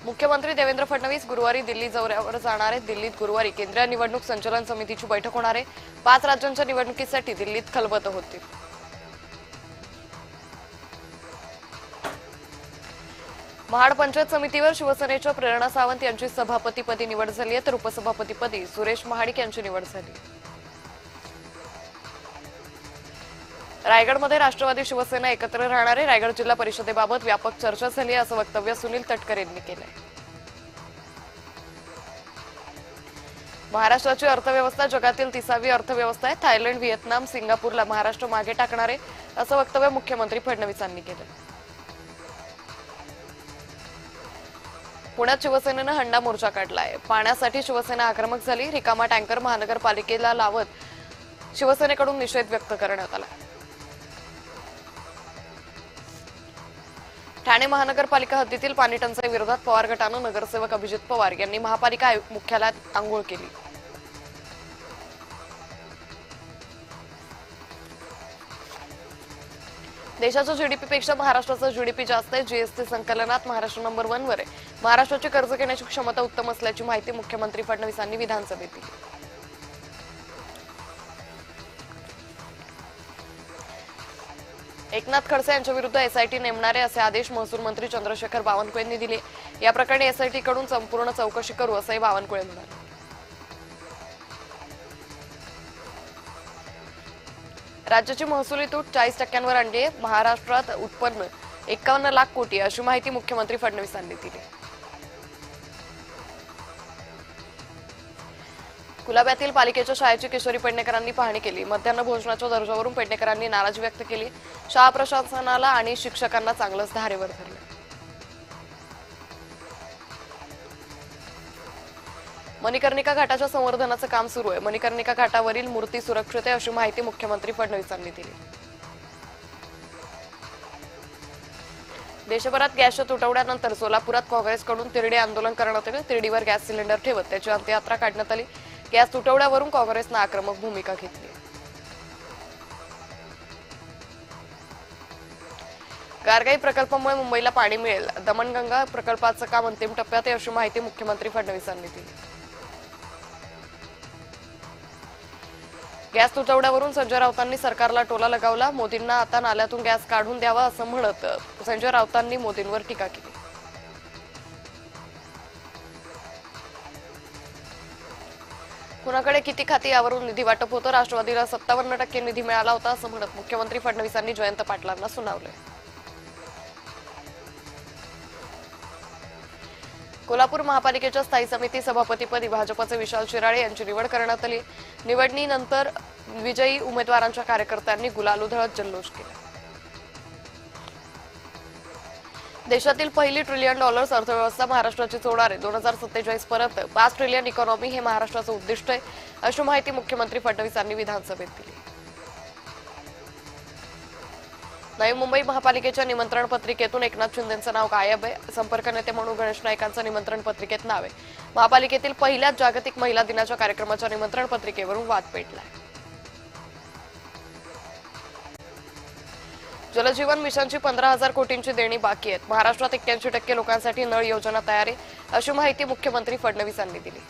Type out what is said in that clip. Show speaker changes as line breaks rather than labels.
मुख्यमंत्री देवेंद्र फडणवीस गुरुवारी दिल्ली दौऱ्यावर जाणार आहेत। दिल्लीत गुरुवारी केंद्रीय निवडणूक संचालन समितीची बैठक होणार आहे। 5 राज्यांच्या निवडणुकीसाठी दिल्लीत खलबत होतील। महाड पंचायत समितीवर शिवसेनेच्या प्रेरणा सावंत यांची सभापतीपदी निवड झाली आहे, तर उपसभापतीपदी सुरेश महाडिक यांची निवड झाली। रायगडमध्ये राष्ट्रवादी शिवसेना एकत्र राहणार आहे। रायगड जिल्हा परिषदेबाबत व्यापक चर्चा झाली आहे, असं वक्तव्य सुनील तटकर यांनी केलंय। महाराष्ट्राची अर्थव्यवस्था जगातील 30वी अर्थव्यवस्था आहे। थायलंड, व्हिएतनाम, सिंगापूरला महाराष्ट्र मागे टाकणार आहे, असं वक्तव्य मुख्यमंत्री फडणवीसांनी केलं। पुण्यात शिवसेनेनं हंडा मोर्चा काढलाय। पाण्यासाठी शिवसेना आक्रमक झाली। रिकामा टँकर महानगरपालिकेला लावत शिवसेनेकडून निषेध व्यक्त करण्यात आला। ठाणे महानगरपालिका हद्दीतील पाणी टंचाई विरोधात पवार गटानं नगरसेवक अभिजित पवार यांनी महापालिका मुख्यालयात आंघोळ केली। देशाच्या जीडीपीपेक्षा महाराष्ट्राचा जीडीपी जास्त आहे। जीएसटी संकलनात महाराष्ट्र नंबर 1 वर आहे। महाराष्ट्राची कर्ज घेण्याची क्षमता उत्तम असल्याची माहिती मुख्यमंत्री फडणवीसांनी विधानसभेत दिली। एकनाथ खडसे यांच्या विरुद्ध एसआयटी नेमणारे असे आदेश महसूल मंत्री चंद्रशेखर बावनकुळे यांनी दिले। या प्रकरणी एसआयटी कडून संपूर्ण चौकशी करू असंही बावनकुळे म्हणाले। राज्याची महसुली तूट 40% आणली आहे। महाराष्ट्रात उत्पन्न 51 लाख कोटी अशी माहिती मुख्यमंत्री फडणवीसांनी दिली। कुलाब्यातील पालिकेच्या शाळेची किशोरी पेडणेकरांनी पाहणी केली। मध्यान्ह भोजनाच्या दर्जावरून पेडणेकरांनी नाराजी व्यक्त केली। शाळा प्रशासनाला आणि शिक्षकांना चांगलंच धारेवर धरलं। मणिकर्णिका घाटाच्या संवर्धनाचं काम सुरू आहे। मणिकर्णिका घाटावरील मूर्ती सुरक्षित आहे अशी माहिती मुख्यमंत्री फडणवीसांनी दिली। देशभरात गॅसच्या तुटवड्यानंतर सोलापुरात काँग्रेसकडून तिरडी आंदोलन करण्यात आले। तिरडीवर गॅस सिलेंडर ठेवत त्याची अंत्ययात्रा काढण्यात आली। गॅस तुटवड्यावरून काँग्रेसनं आक्रमक भूमिका घेतली। गारगाई प्रकल्पामुळे मुंबईला पाणी मिळेल। दमणगंगा प्रकल्पाचं काम अंतिम टप्प्यात आहे अशी माहिती मुख्यमंत्री फडणवीसांनी दिली। गॅस तुटवड्यावरून संजय राऊतांनी सरकारला टोला लगावला। मोदींना आता नाल्यातून गॅस काढून द्यावा असं म्हणत संजय राऊतांनी मोदींवर टीका केली। कुणाकडे किती खाती यावरून निधी वाटप होतं। राष्ट्रवादीला 57% निधी मिळाला होता असं म्हणत मुख्यमंत्री फडणवीसांनी जयंत पाटलांना सुनावलंय। कोल्हापूर महापालिकेच्या स्थायी समिती सभापतीपदी भाजपचे विशाल शिराळे यांची निवड करण्यात आली। निवडणीनंतर विजयी उमेदवारांच्या कार्यकर्त्यांनी गुलाल उधळत जल्लोष केला। देशातील पहिली $1 ट्रिलियन अर्थव्यवस्था महाराष्ट्राची होणार आहे। 2047 पर्यंत 5 ट्रिलियन इकॉनॉमी हे महाराष्ट्राचं उद्दिष्ट आहे अशी माहिती मुख्यमंत्री फडणवीसांनी विधानसभेत दिली। नवी मुंबई महापालिकेच्या निमंत्रण पत्रिकेतून एकनाथ शिंदेंचं नाव गायब आहे। संपर्क नेते म्हणून गणेश नाईकांचं निमंत्रण पत्रिकेत नाव आहे। महापालिकेतील पहिल्याच जागतिक महिला दिनाच्या कार्यक्रमाच्या निमंत्रण पत्रिकेवरून वाद पेटलाय। जलजीवन मिशनची 15,000 कोटींची देणी बाकी आहेत। महाराष्ट्रात 81% लोकांसाठी नळ योजना तयार आहे अशी माहिती मुख्यमंत्री फडणवीसांनी दिली।